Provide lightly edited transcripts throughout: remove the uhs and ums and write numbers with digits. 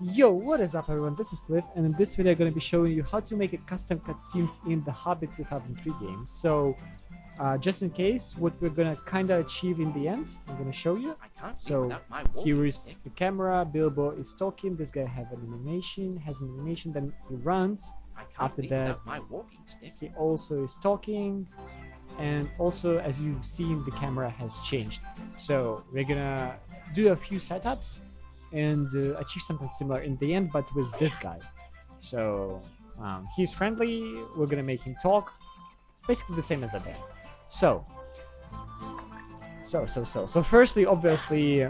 Yo, what is up everyone, this is Cliff, and in this video I'm going to be showing you how to make a custom cutscenes in the Hobbit 2003 game. So, just in case, what we're going to kind of achieve in the end, I'm going to show you. So, here is the camera, Bilbo is talking, this guy has an animation, then he runs. After that, he also is talking, and also as you've seen, the camera has changed. So, we're going to do a few setups and achieve something similar in the end, but with this guy. So he's friendly. We're gonna make him talk, basically the same as a bear. So firstly, obviously,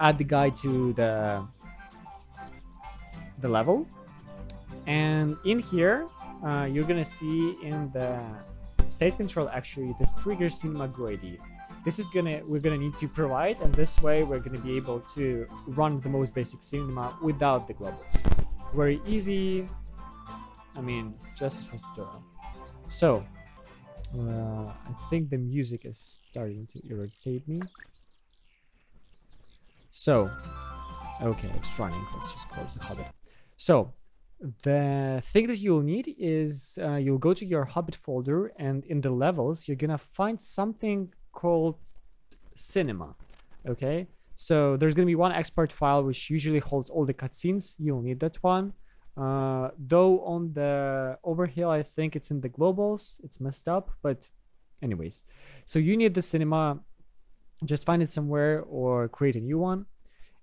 add the guy to the level, and in here, you're gonna see in the state control actually this trigger cinema GUID. This is we're gonna need to provide, and this way we're gonna be able to run the most basic cinema without the globals. Very easy. I mean, just for tutorial. So I think the music is starting to irritate me. So okay, it's running. Let's just close the Hobbit. So the thing that you'll need is you'll go to your Hobbit folder, and in the levels you're gonna find something called cinema. Okay, so there's gonna be one export file which usually holds all the cutscenes. You'll need that one. Though on the overhill I think it's in the globals, it's messed up, but anyways, so you need the cinema. Just find it somewhere or create a new one,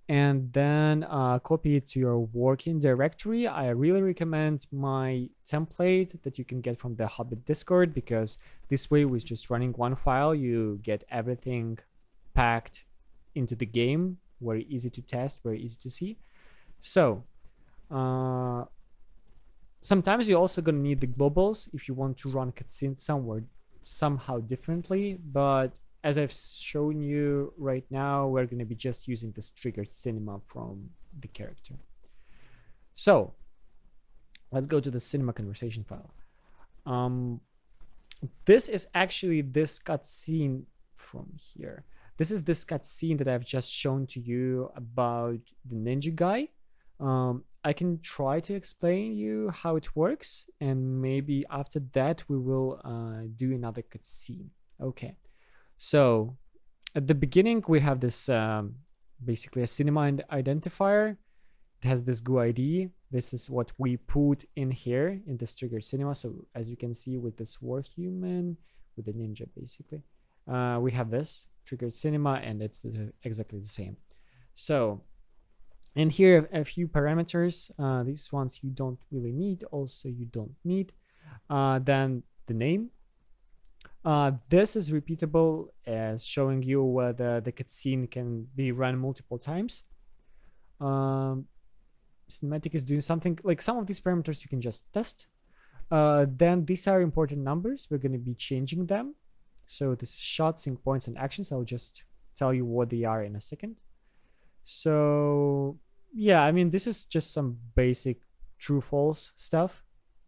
and then copy it to your working directory. I really recommend my template that you can get from the Hobbit Discord, because this way with just running one file you get everything packed into the game. Very easy to test, very easy to see. So sometimes you're also going to need the globals if you want to run cutscenes somehow differently, but as I've shown you right now, we're going to be just using this triggered cinema from the character. So let's go to the cinema conversation file. This is actually this cutscene from here. This is this cutscene that I've just shown to you about the ninja guy. I can try to explain you how it works, and maybe after that we will do another cutscene. Okay. So at the beginning, we have this basically a cinema identifier. It has this GUID. This is what we put in here in this trigger cinema. So as you can see with this war human, with the ninja, basically, we have this triggered cinema, and it's exactly the same. So, and here a few parameters. These ones you don't really need. Also, you don't need. Then the name. This is repeatable, as showing you whether the cutscene can be run multiple times. Cinematic is doing something like some of these parameters you can just test. Then these are important numbers. We're going to be changing them. So this is shot, sync points, and actions. I'll just tell you what they are in a second. So yeah, I mean, this is just some basic true-false stuff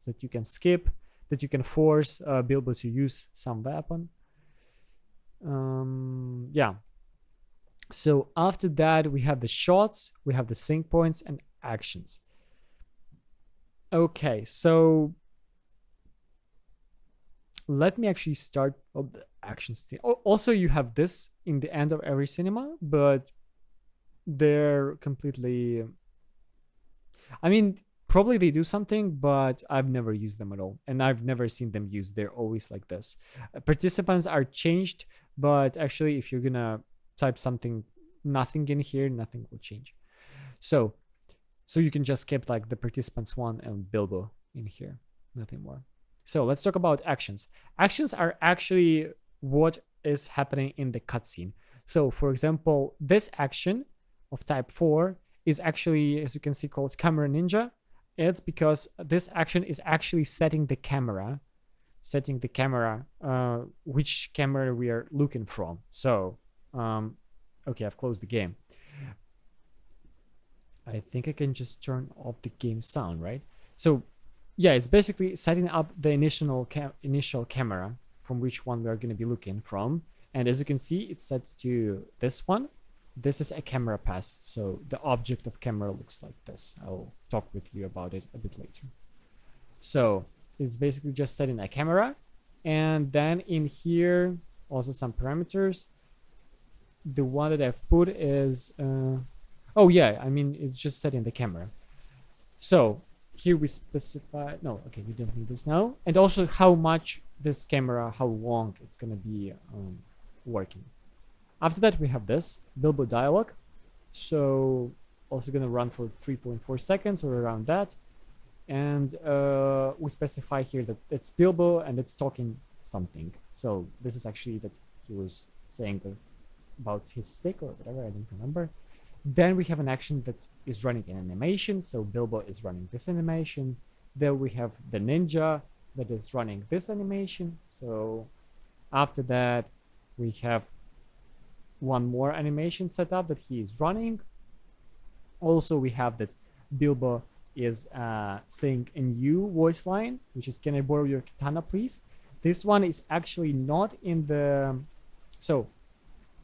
that you can skip, that you can force Bilbo to use some weapon. Yeah. So after that, we have the shots, we have the sync points, and actions. Okay, so let me actually start the actions thing. Also, you have this in the end of every cinema, but they're completely, I mean, probably they do something, but I've never used them at all, and I've never seen them used. They're always like this. Participants are changed, but actually if you're gonna type nothing in here, nothing will change. So you can just skip like the participants one and Bilbo in here, nothing more. So let's talk about actions. Actions are actually what is happening in the cutscene. So for example, this action of type 4 is actually, as you can see, called camera ninja. It's because this action is actually setting the camera, which camera we are looking from. So okay, I've closed the game. I think I can just turn off the game sound, right? So yeah, it's basically setting up the initial camera from which one we are going to be looking from. And as you can see, it's set to this one. this is a camera pass. So the object of camera looks like this. I'll talk with you about it a bit later. So it's basically just setting a camera, and then in here also some parameters. The one that I've put is oh yeah, I mean it's just setting the camera. So here we specify, no, okay, we don't need this now, and also how much this camera, how long it's gonna be working. After that we have this Bilbo dialog, so also gonna run for 3.4 seconds or around that, and we specify here that it's Bilbo and it's talking something. So this is actually that he was saying about his stick or whatever, I don't remember. Then we have an action that is running an animation, so Bilbo is running this animation. Then we have the ninja that is running this animation. So after that we have one more animation set up that he is running. Also we have that Bilbo is saying a new voice line, which is, "Can I borrow your katana, please?" This one is actually not in the... So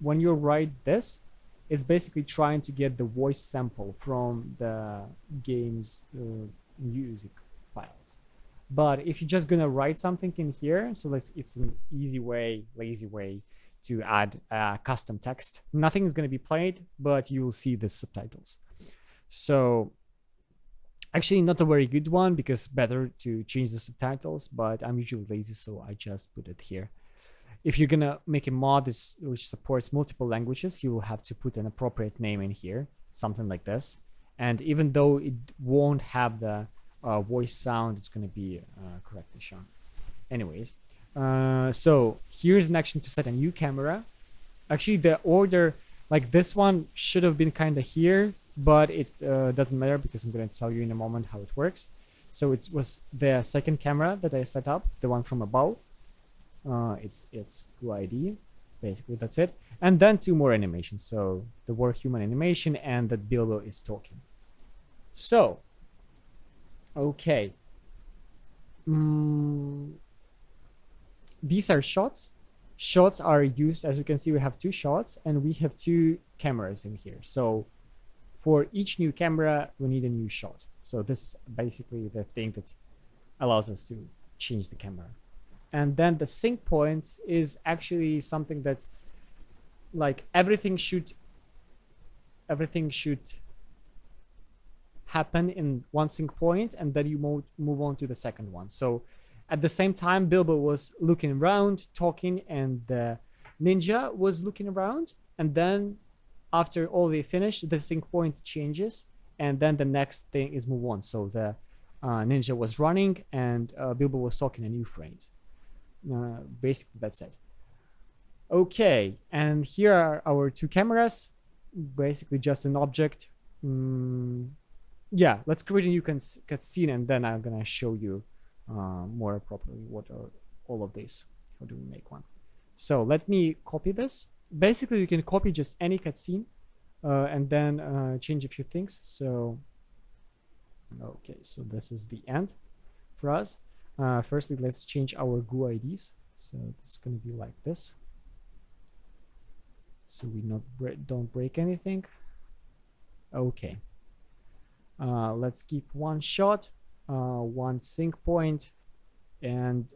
when you write this, it's basically trying to get the voice sample from the game's music files. But if you're just gonna write something in here, so it's an easy way, lazy way to add custom text. Nothing is gonna be played, but you will see the subtitles. So actually not a very good one, because better to change the subtitles, but I'm usually lazy, so I just put it here. If you're gonna make a mod which supports multiple languages, you will have to put an appropriate name in here, something like this. And even though it won't have the voice sound, it's gonna be correctly shown. Anyways, so here's an action to set a new camera. Actually, the order, like this one should have been kind of here, but it doesn't matter because I'm gonna tell you in a moment how it works. So it was the second camera that I set up, the one from above. It's GUID, basically that's it, and then two more animations, so the war human animation and that Bilbo is talking. So okay, these are shots. Shots are used, as you can see, we have two shots and we have two cameras in here. So for each new camera we need a new shot. So this is basically the thing that allows us to change the camera. And then the sync points is actually something that, like, everything should happen in one sync point, and then you move on to the second one. So at the same time Bilbo was looking around talking, and the ninja was looking around, and then after all they finish, the sync point changes, and then the next thing is move on. So the ninja was running and Bilbo was talking a new phrase. Basically that's it. Okay, and here are our two cameras, basically just an object. Yeah, let's create a new cutscene, and then I'm gonna show you more properly what are all of these. How do we make one? So let me copy this. Basically you can copy just any cutscene and then change a few things. So okay, so this is the end for us. Firstly, let's change our GUIDs. So it's going to be like this, so we don't break anything. Okay, let's keep one shot, one sync point, and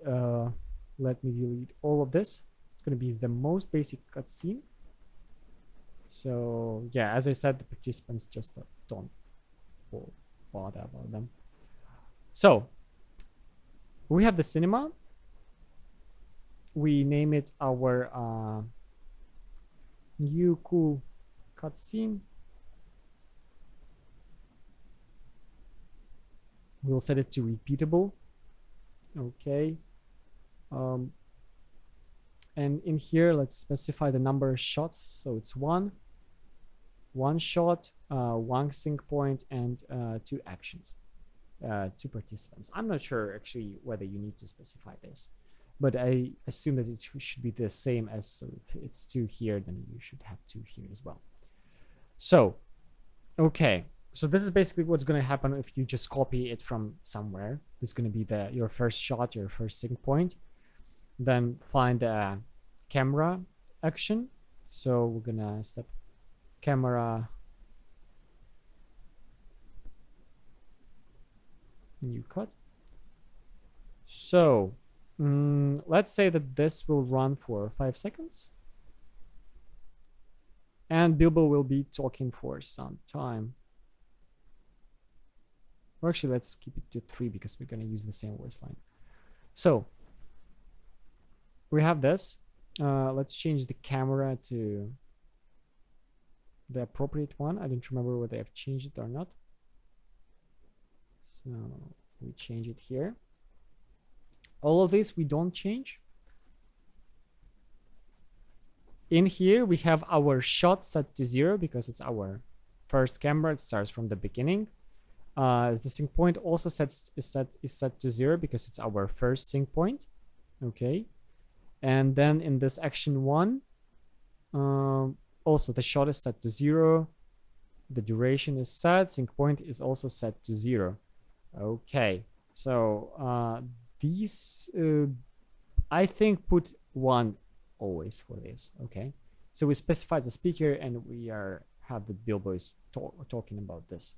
let me delete all of this. It's going to be the most basic cutscene. So yeah, as I said, the participants just don't bother about them. So we have the cinema. We name it our new cool cutscene. We'll set it to repeatable. Okay. And in here, let's specify the number of shots. So it's one shot, one sync point, and two actions. Two participants. I'm not sure actually whether you need to specify this, but I assume that it should be the same as, so if it's two here, then you should have two here as well. So okay, so this is basically what's going to happen if you just copy it from somewhere. This is going to be your first shot, your first sync point. Then find the camera action. So we're gonna step camera, new cut. So let's say that this will run for 5 seconds. And Bilbo will be talking for some time. Or actually, let's keep it to 3 because we're going to use the same voice line. So we have this. Let's change the camera to the appropriate one. I don't remember whether I've changed it or not. So we change it here. All of this we don't change. In here we have our shot set to 0 because it's our first camera. It starts from the beginning. The sync point also is set to 0 because it's our first sync point. Okay. And then in this action 1, also the shot is set to 0. The duration is set. Sync point is also set to 0. Okay. So these I think put 1 always for this. Okay. So we specify the speaker and we have the Bilbo is talking about this.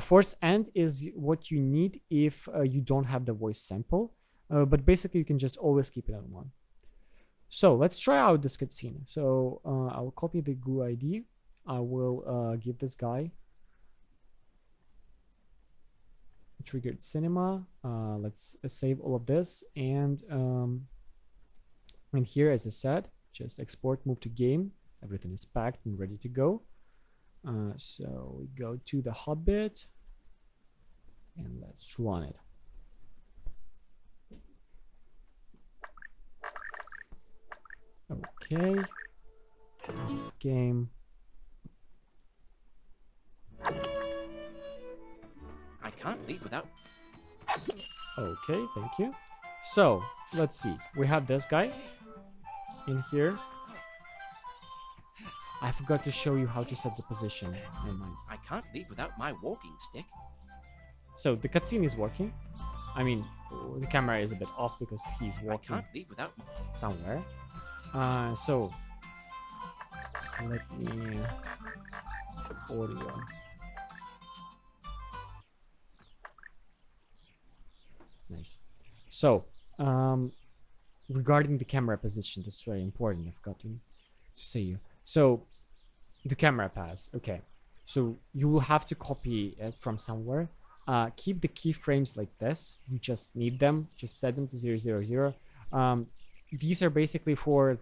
Force end is what you need if you don't have the voice sample, but basically you can just always keep it on 1. So let's try out this cutscene. So I will copy the GUI ID. I will give this guy triggered cinema. Let's save all of this, and here, as I said, just export, move to game. Everything is packed and ready to go. So we go to the Hobbit and let's run it. Okay. Game. I can't leave without. Okay, thank you. So let's see. We have this guy in here. I forgot to show you how to set the position. I can't leave without my walking stick. So the cutscene is working. I mean, the camera is a bit off because he's walking I can't leave without somewhere. So let me audio. Nice. So regarding the camera position, this is very important. I forgot to say you. So the camera pass. Okay. So you will have to copy it from somewhere. Keep the keyframes like this. You just need them. Just set them to 000. These are basically for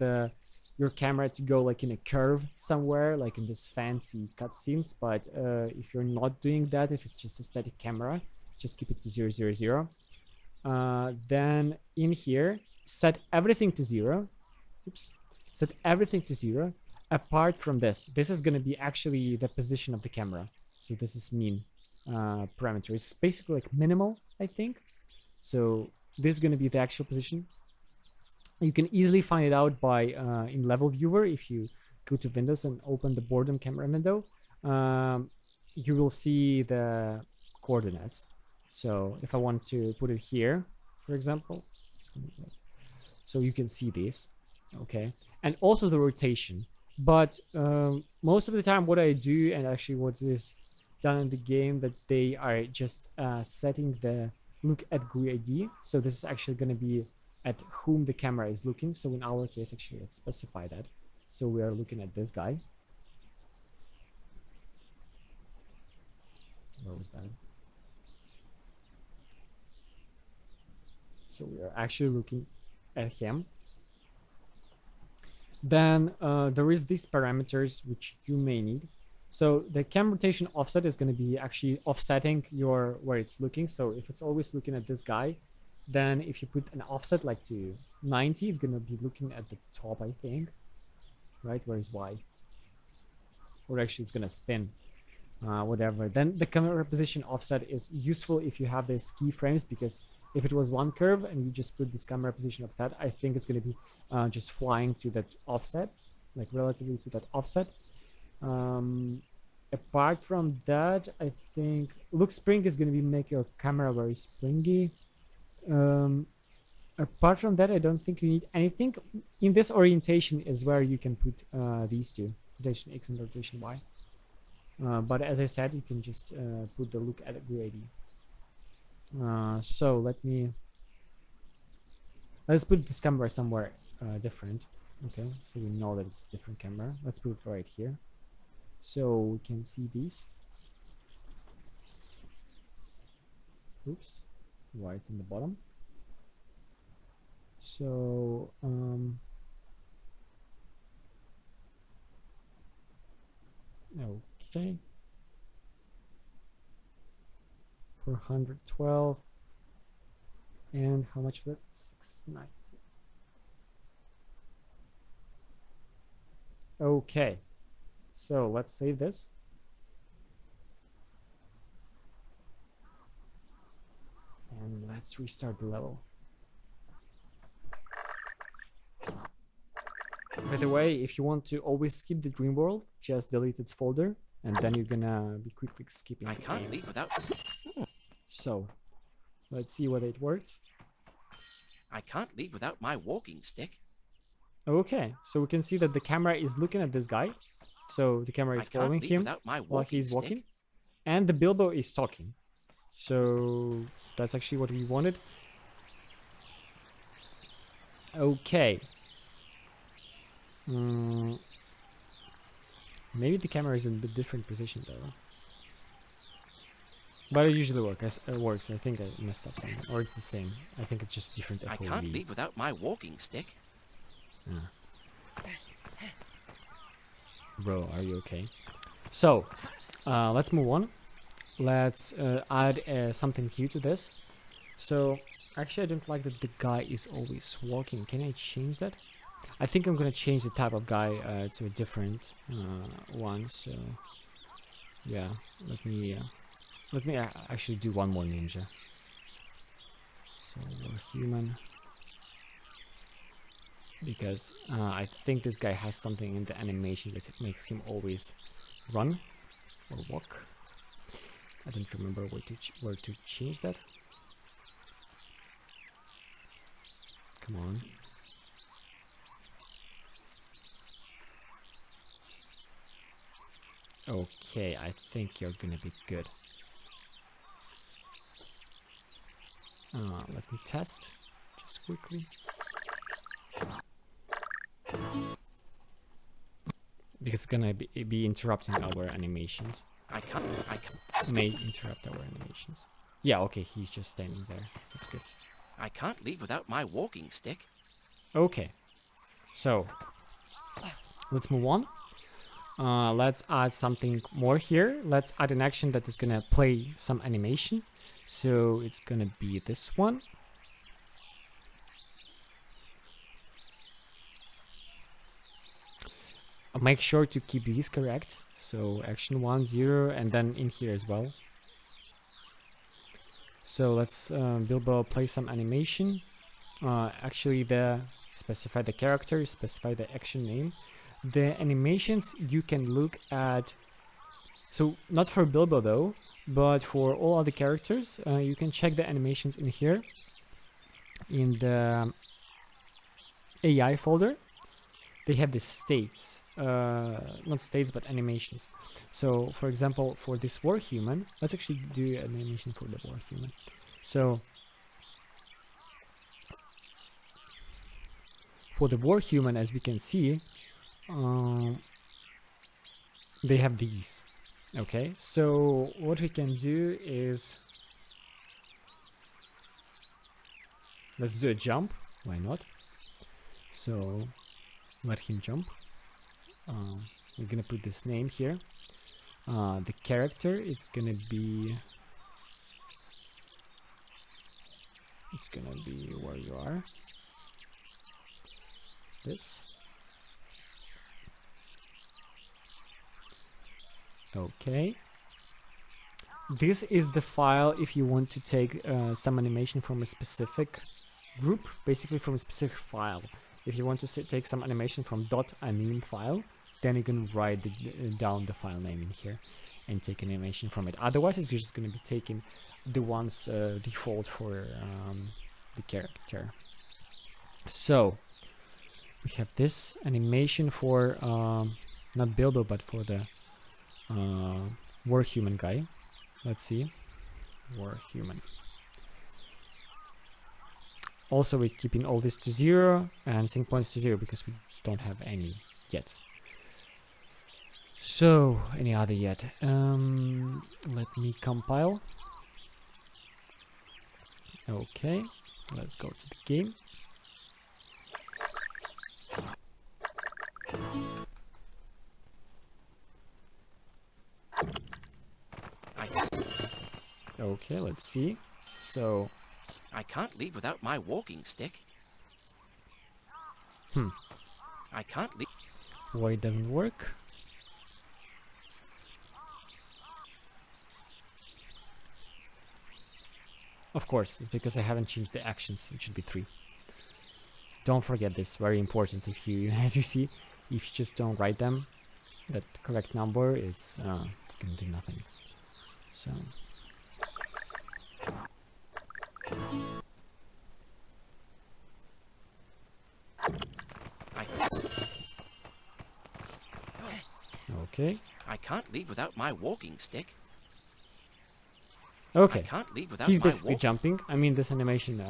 your camera to go like in a curve somewhere, like in this fancy cutscenes. But if you're not doing that, if it's just a static camera, just keep it to 000. Then in here, set everything to 0. Oops. Set everything to 0. Apart from this is going to be actually the position of the camera. So this is mean parameter. It's basically like minimal, I think. So this is going to be the actual position. You can easily find it out by in level viewer. If you go to Windows and open the boredom camera window, you will see the coordinates. So if I want to put it here, for example, so you can see this, okay, and also the rotation. But most of the time what I do, and actually what is done in the game, that they are just setting the look at GUI ID. So this is actually going to be at whom the camera is looking. So in our case, actually, let's specify that. So we are looking at this guy. Where was that? So we are actually looking at him. Then there is these parameters which you may need. So the cam rotation offset is going to be actually offsetting where it's looking. So if it's always looking at this guy, then if you put an offset like to 90, it's going to be looking at the top, I think. Right? Where is Y? Or actually it's going to spin. Whatever. Then the camera position offset is useful if you have these keyframes, because if it was one curve and you just put this camera position of that, I think it's going to be just flying to that offset, like relatively to that offset. Apart from that, I think look spring is going to be make your camera very springy. Apart from that, I don't think you need anything. In this orientation is where you can put these two. rotation X and rotation Y. But as I said, you can just put the look at gradient. So let's put this camera somewhere different. Okay, so we know that it's a different camera. Let's put it right here, so we can see these. Oops, why it's in the bottom. So okay, 412, and how much was that? 690. Okay, so let's save this. And let's restart the level. By the way, if you want to always skip the dream world, just delete its folder, and then you're gonna be quickly skipping I the can't game. leave without. So, let's see whether it worked. I can't leave without my walking stick. Okay, so we can see that the camera is looking at this guy. So the camera I is can't following leave him without my while walking he's stick. walking. And the Bilbo is talking. So that's actually what we wanted. Okay. Maybe the camera is in a different position though. But it usually works. I think I messed up something. Or it's the same. I think it's just different I FOV. can't leave without my walking stick. Bro, are you okay? So, let's move on. Let's add something new to this. So, actually I don't like that the guy is always walking. Can I change that? I think I'm gonna change the type of guy to a different one. So, yeah, let me actually do one more ninja. So we're human, because I think this guy has something in the animation that makes him always run or walk. I don't remember where to change that. Come on. Okay, I think you're gonna be good. Let me test just quickly. Because it's gonna be interrupting our animations. I can't. May interrupt our animations. Yeah, okay, he's just standing there. That's good. I can't leave without my walking stick. Okay, so let's move on. Let's add something more here. Let's add an action that is gonna play some animation. So it's gonna be this one. Make sure to keep these correct. So action 1, 0, and then in here as well. So let's Bilbo play some animation. Actually, specify the character, specify the action name. The animations you can look at. So not for Bilbo though, but for all other characters, you can check the animations in here, in the AI folder. They have the states, not states, but animations. So, for example, for this war human, let's actually do an animation for the war human. So, for the war human, as we can see, they have these. Okay, so what we can do is, let's do a jump. Why not? So let him jump. We're gonna put this name here. The character, it's gonna be where you are. This. Okay. This is the file if you want to take some animation from a specific group, basically from a specific file. If you want to take some animation from .anim file, then you can write down the file name in here and take an animation from it. Otherwise, it's just going to be taking the ones default for the character. So we have this animation for not Bilbo, but for the war human guy. Let's see, war human. Also, we're keeping all this to 0 and sync points to 0 because we don't have any yet. So, any other yet? Let me compile. Okay, let's go to the game. Okay, let's see. So, I can't leave without my walking stick. I can't leave. why it doesn't work? Of course, it's because I haven't changed the actions. It should be 3. Don't forget this, very important. If you, as you see, if you just don't write them, that correct number, it's gonna do nothing. So. Okay. I can't leave without my walking stick. Okay. I can't leave without He's my basically jumping. I mean, this animation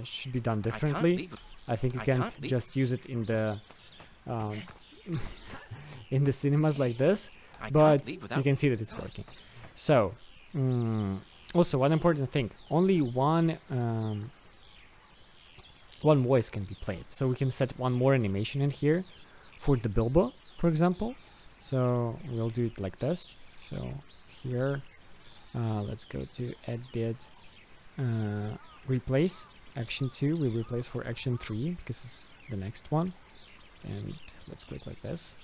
should be done differently. I think you can't just use it in the in the cinemas like this, but you can see that it's working. So, also one important thing: only one voice can be played. So we can set one more animation in here for the Bilbo, for example. So we'll do it like this. So here, let's go to edit, replace action 2. We replace for action 3 because it's the next one. And let's click like this.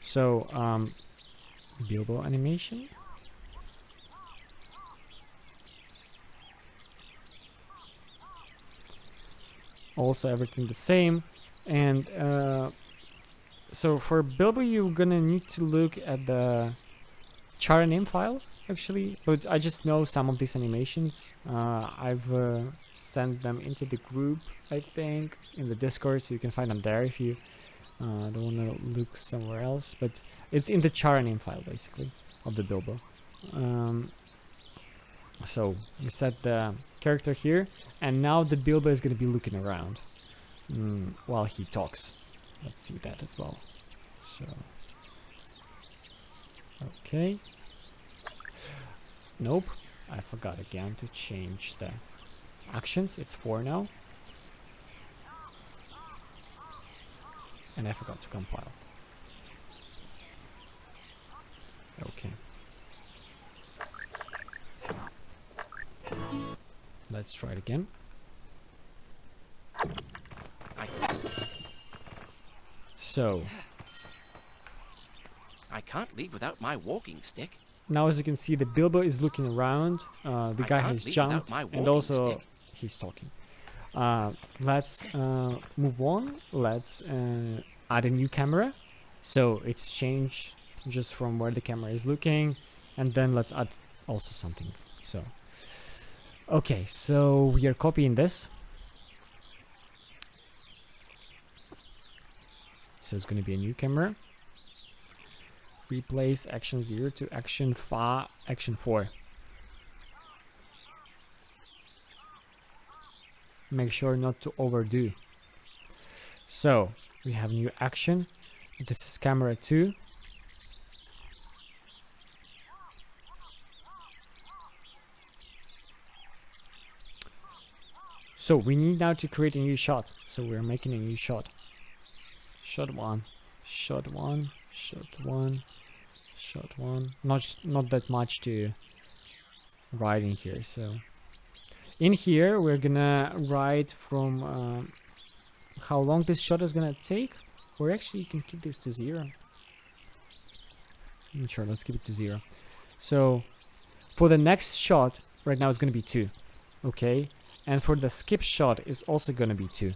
So Bilbo animation. Also everything the same. And so for Bilbo, you're gonna need to look at the char name file actually, but I just know some of these animations. I've sent them into the group, I think, in the Discord, so you can find them there if you don't want to look somewhere else. But it's in the char name file basically of the Bilbo. So we set the character here, and now the Bilbo is gonna be looking around while he talks. Let's see that as well. So, okay. Nope, I forgot again to change the actions. It's 4 now. And I forgot to compile. Okay. Let's try it again. So I can't leave without my walking stick. now, as you can see, the Bilbo is looking around. The guy has jumped, and also he's talking. Let's move on. Let's add a new camera. So it's changed just from where the camera is looking, and then let's add also something. So okay, so we are copying this. So it's going to be a new camera. Replace action 0 to action 4. Make sure not to overdo. So we have new action. This is camera 2. So we need now to create a new shot. So we're making a new shot. Shot 1, shot 1, shot 1, shot 1. Not that much to write in here. So in here we're gonna write from how long this shot is gonna take. Or actually you can keep this to 0. Sure, let's keep it to 0. So for the next shot, right now it's gonna be 2. Okay, and for the skip shot is also gonna be 2.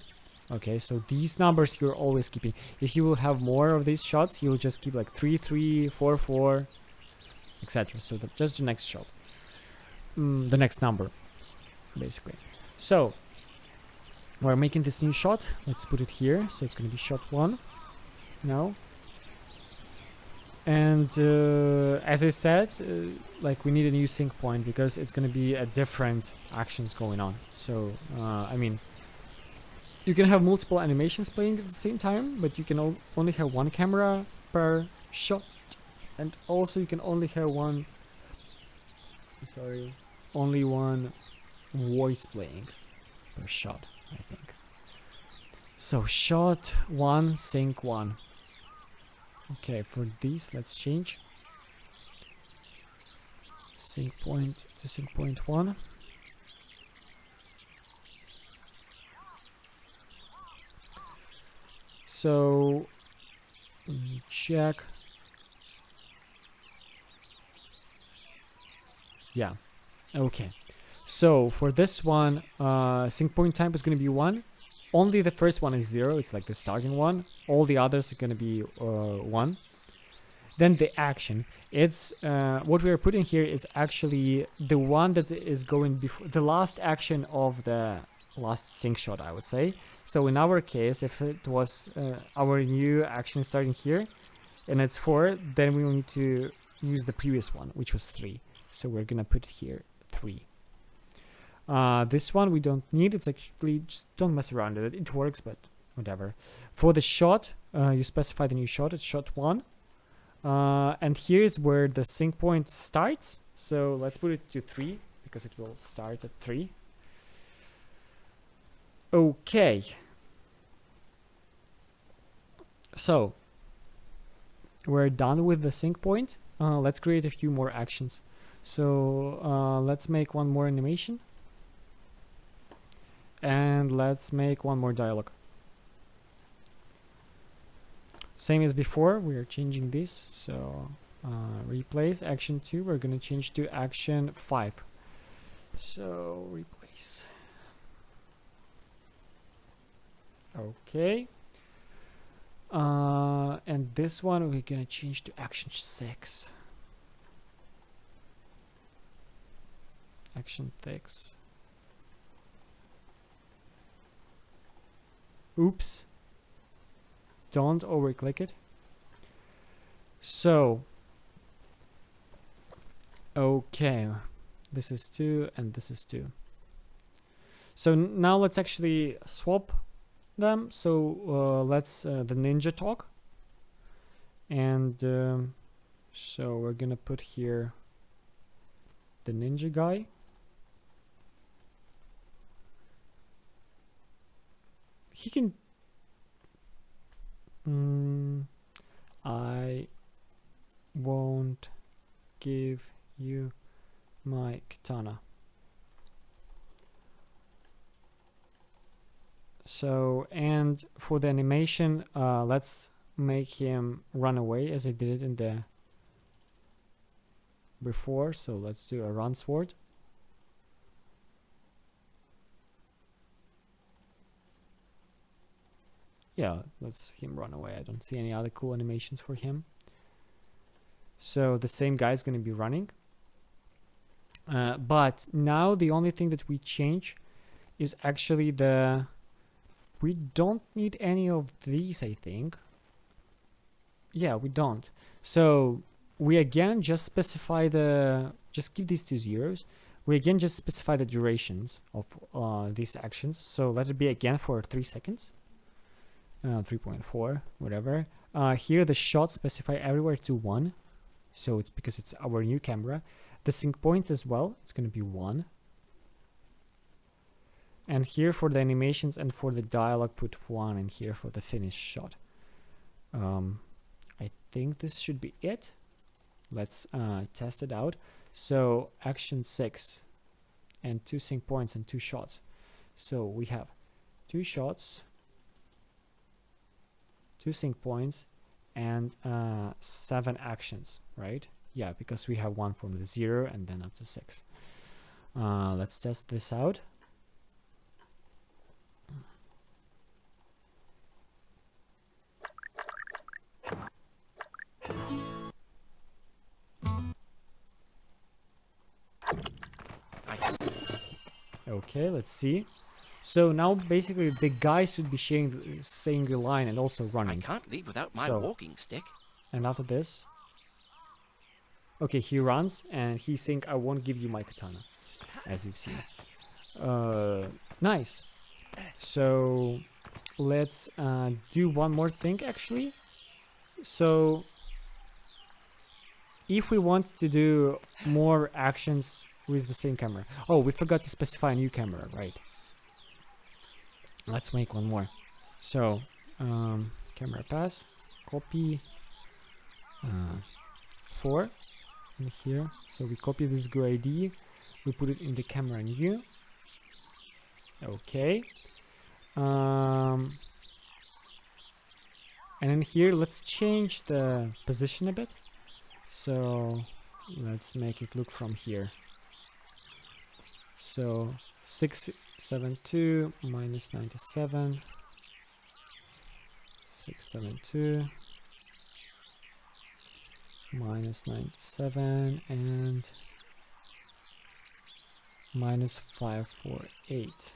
Okay, so these numbers you're always keeping. If you will have more of these shots, you'll just keep like 3, 3, 4, 4, etc. So just the next shot, the next number, basically. So we're making this new shot. Let's put it here. So it's going to be shot 1. No. And as I said, like we need a new sync point because it's going to be a different actions going on. So I mean, you can have multiple animations playing at the same time, but you can only have one camera per shot, and also you can only have one. Sorry, only one voice playing per shot, I think. So shot 1, sync 1. Okay, for these, let's change sync point to sync point 1. So let me check. Yeah, okay. So for this one, sync point time is going to be 1. Only the first one is 0. It's like the starting one. All the others are going to be 1. Then the action. It's what we are putting here is actually the one that is going before the last action of the last sync shot, I would say. So in our case, if it was our new action starting here and it's 4, then we will need to use the previous one, which was 3. So we're gonna put here 3. This one we don't need. It's actually, just don't mess around with it. It works, but whatever. For the shot, you specify the new shot. It's shot 1. And here's where the sync point starts. So let's put it to 3 because it will start at 3. Okay. So we're done with the sync point. Let's create a few more actions. So let's make one more animation. And let's make one more dialogue. Same as before, we are changing this. So replace action 2. We're going to change to action 5. So replace. Okay. And this one we're going to change to action 6. Action 6. Oops. Don't overclick it. So, okay, this is 2 and this is 2. So now let's actually swap them. So let's the ninja talk. And so we're gonna put here the ninja guy. He can I won't give you my katana. So, and for the animation, let's make him run away as I did it in the before. So let's do a run sword. Yeah, let's him run away. I don't see any other cool animations for him. So the same guy is going to be running. But now the only thing that we change is actually the... We don't need any of these, I think. Yeah, we don't. So we again just specify the... Just give these 2 zeros. We again just specify the durations of these actions. So let it be again for 3 seconds. 3.4, whatever. Here the shots specify everywhere to 1. So it's because it's our new camera. The sync point as well, it's going to be 1. And here for the animations and for the dialogue, put 1. And here for the finished shot. I think this should be it. Let's test it out. So action 6 and 2 sync points and 2 shots. So we have 2 shots, 2 sync points, and 7 actions, right? Yeah, because we have one from the 0 and then up to 6. Let's test this out. Okay, let's see. So now basically the guy should be saying the line and also I running. can't leave without my So- walking stick. And after this, okay, he runs and he's saying, "I won't give you my katana," as you've seen. Nice. So let's do one more thing actually. So if we want to do more actions with the same camera, oh, we forgot to specify a new camera, right? Let's make one more. So camera pass, copy 4 in here. So we copy this GUID, we put it in the camera new. Okay. And then here, let's change the position a bit. So let's make it look from here. So 672 minus 97. 672 minus 97 and minus 548.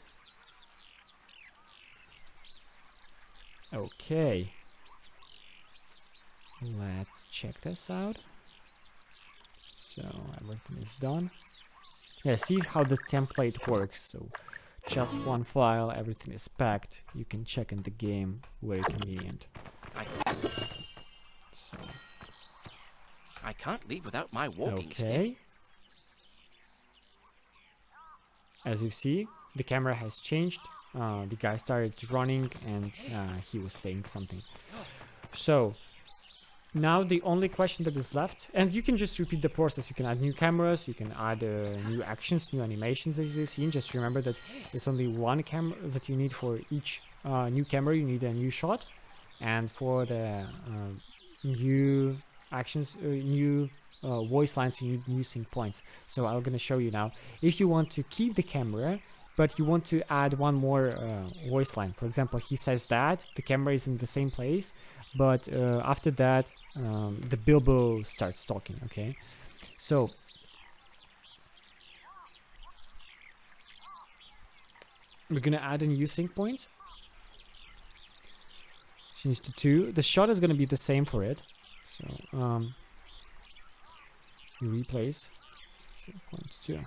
Okay, let's check this out. So everything is done. Yeah, see how the template works. So just one file, everything is packed. You can check in the game, very convenient. So I can't leave without my walking stick. okay. As you see, the camera has changed. The guy started running and he was saying something. So now the only question that is left, and you can just repeat the process. You can add new cameras, you can add new actions, new animations as you've seen. Just remember that there's only one camera that you need for each new camera. You need a new shot, and for the new actions, new voice lines, you need new sync points. So I'm gonna show you now. If you want to keep the camera, but you want to add one more voice line, for example, he says that the camera is in the same place, but after that the Bilbo starts talking. Okay, so we're gonna add a new sync point. Change to 2. The shot is gonna be the same for it. So you replace 0.2.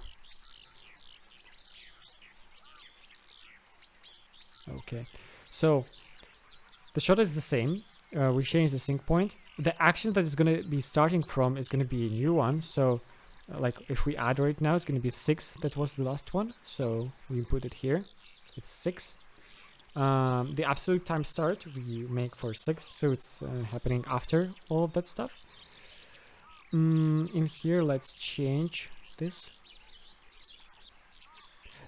Okay, so the shot is the same. We change the sync point. The action that is going to be starting from is going to be a new one. So like if we add right now, it's going to be 6. That was the last one. So we put it here. It's 6. The absolute time start we make for 6. So it's happening after all of that stuff. In here, let's change this.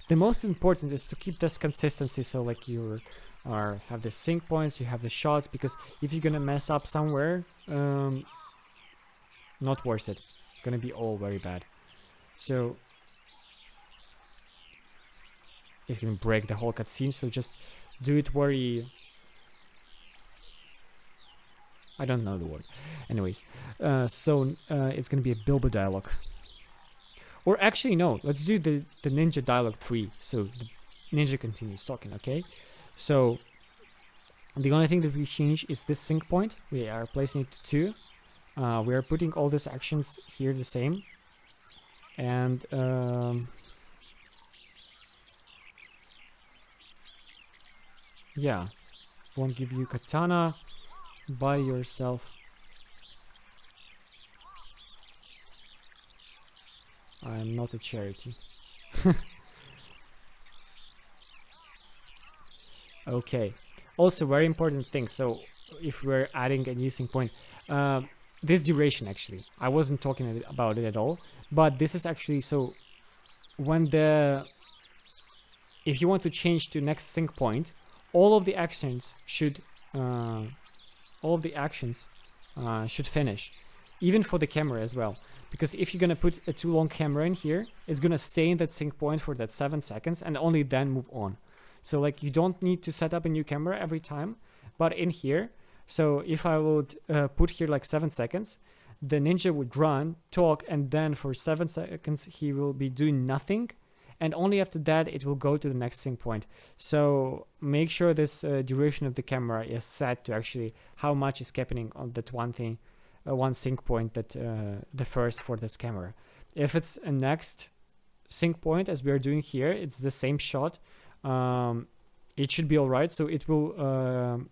The most important is to keep this consistency. So like you have the sync points, you have the shots, because if you're gonna mess up somewhere, not worth it. It's gonna be all very bad. So it can break the whole cutscene. So just do it very, I don't know the word. Anyways, so it's gonna be a Bilbo dialogue. Or actually, no, let's do the ninja dialogue 3. So the ninja continues talking, okay? So the only thing that we change is this sync point. We are placing it to 2. We are putting all these actions here the same. And yeah, won't give you katana by yourself. I am not a charity. Okay. Also, very important thing. So, if we're adding a new sync point, this duration actually, I wasn't talking about it at all. But this is actually so. When if you want to change to next sync point, all of the actions should finish, even for the camera as well. Because if you're gonna put a too long camera in here, it's gonna stay in that sync point for that 7 seconds and only then move on. So like you don't need to set up a new camera every time, but in here, so if I would put here like 7 seconds, the ninja would run, talk, and then for 7 seconds he will be doing nothing, and only after that it will go to the next sync point. So make sure this duration of the camera is set to actually how much is happening on that one thing, one sync point that the first for this camera. If it's a next sync point as we are doing here, it's the same shot, it should be all right. So it will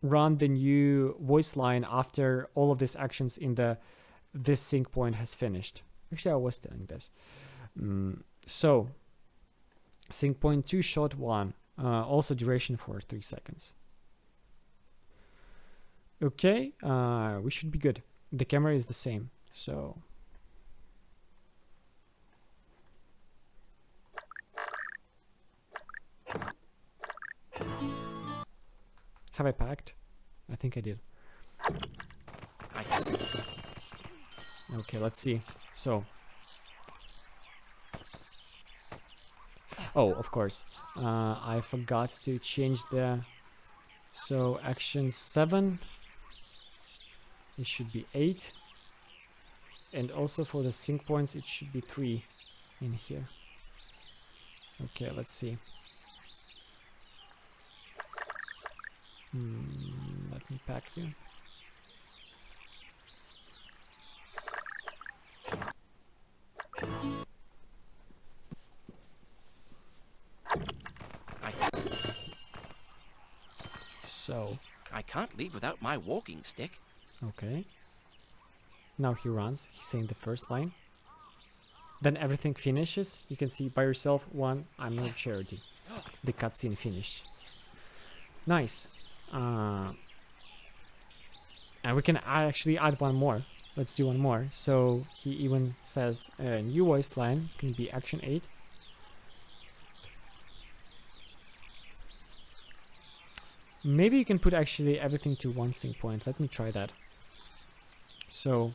run the new voice line after all of these actions in this sync point has finished. Actually, I was telling this. So sync point 2 shot 1, also duration for 3 seconds. Okay, we should be good. The camera is the same, so have I packed? I think I did. Okay, let's see. So, oh, of course, I forgot to change the, so action 7, it should be 8, and also for the sync points it should be 3 in here. Okay, let's see. Let me pack here. So I can't leave without my walking stick. okay, now he runs, he's saying the first line, then everything finishes. You can see by yourself, 1, I'm not charity. The cutscene finished. Nice. And we can actually add one more. Let's do one more. So he even says a new voice line. It's going to be action 8. Maybe you can put actually everything to one sync point. Let me try that. So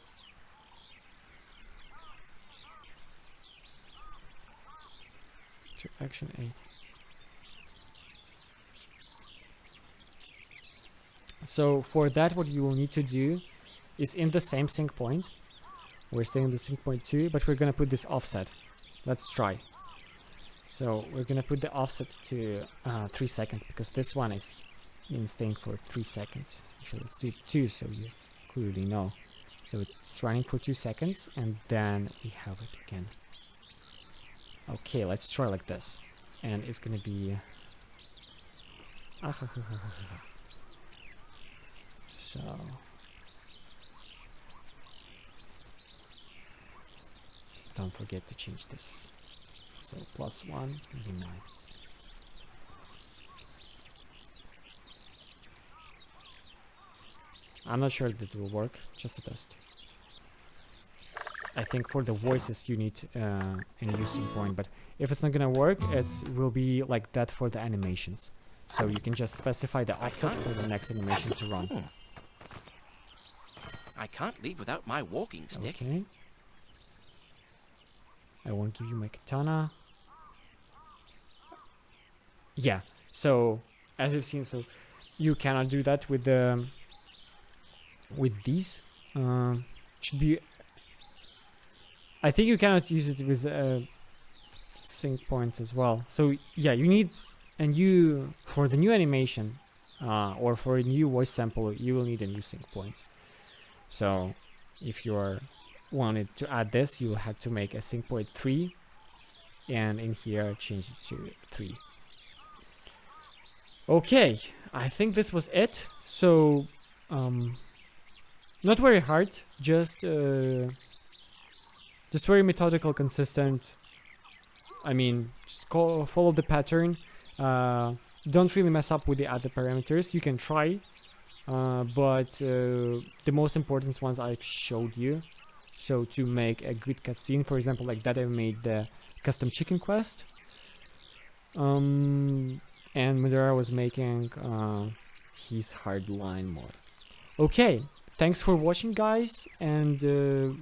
to action 8. So for that, what you will need to do is in the same sync point. We're saying the sync point 2, but we're gonna put this offset. Let's try. So we're gonna put the offset to 3 seconds, because this one is staying for 3 seconds. Actually, let's do 2 so you clearly know. So it's running for 2 seconds, and then we have it again. Okay, let's try like this. And it's gonna be... So... don't forget to change this. So +1, it's gonna be 9. I'm not sure that it will work, just a test. I think for the voices you need a new sync point, but if it's not gonna work, it will be like that for the animations. So you can just specify the offset for the next animation to run. I can't leave without my walking stick. Okay. I won't give you my katana. Yeah, so as you've seen, so you cannot do that with the these. Should be. I think you cannot use it with sync points as well. So yeah, you need for the new animation or for a new voice sample, you will need a new sync point. So if you are wanted to add this, you will have to make a sync point 3, and in here change it to 3. Okay, I think this was it. So not very hard, just very methodical, consistent. I mean, just follow the pattern. Don't really mess up with the other parameters. You can try, but the most important ones I showed you. So to make a good cutscene, for example, like that, I made the custom chicken quest. And Madara was making his hardline mode. Okay, thanks for watching, guys, and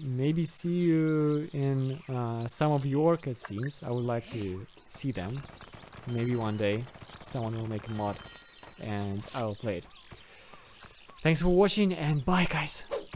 maybe see you in some of your cutscenes. I would like to see them. Maybe one day someone will make a mod and I will play it. Thanks for watching, and bye, guys.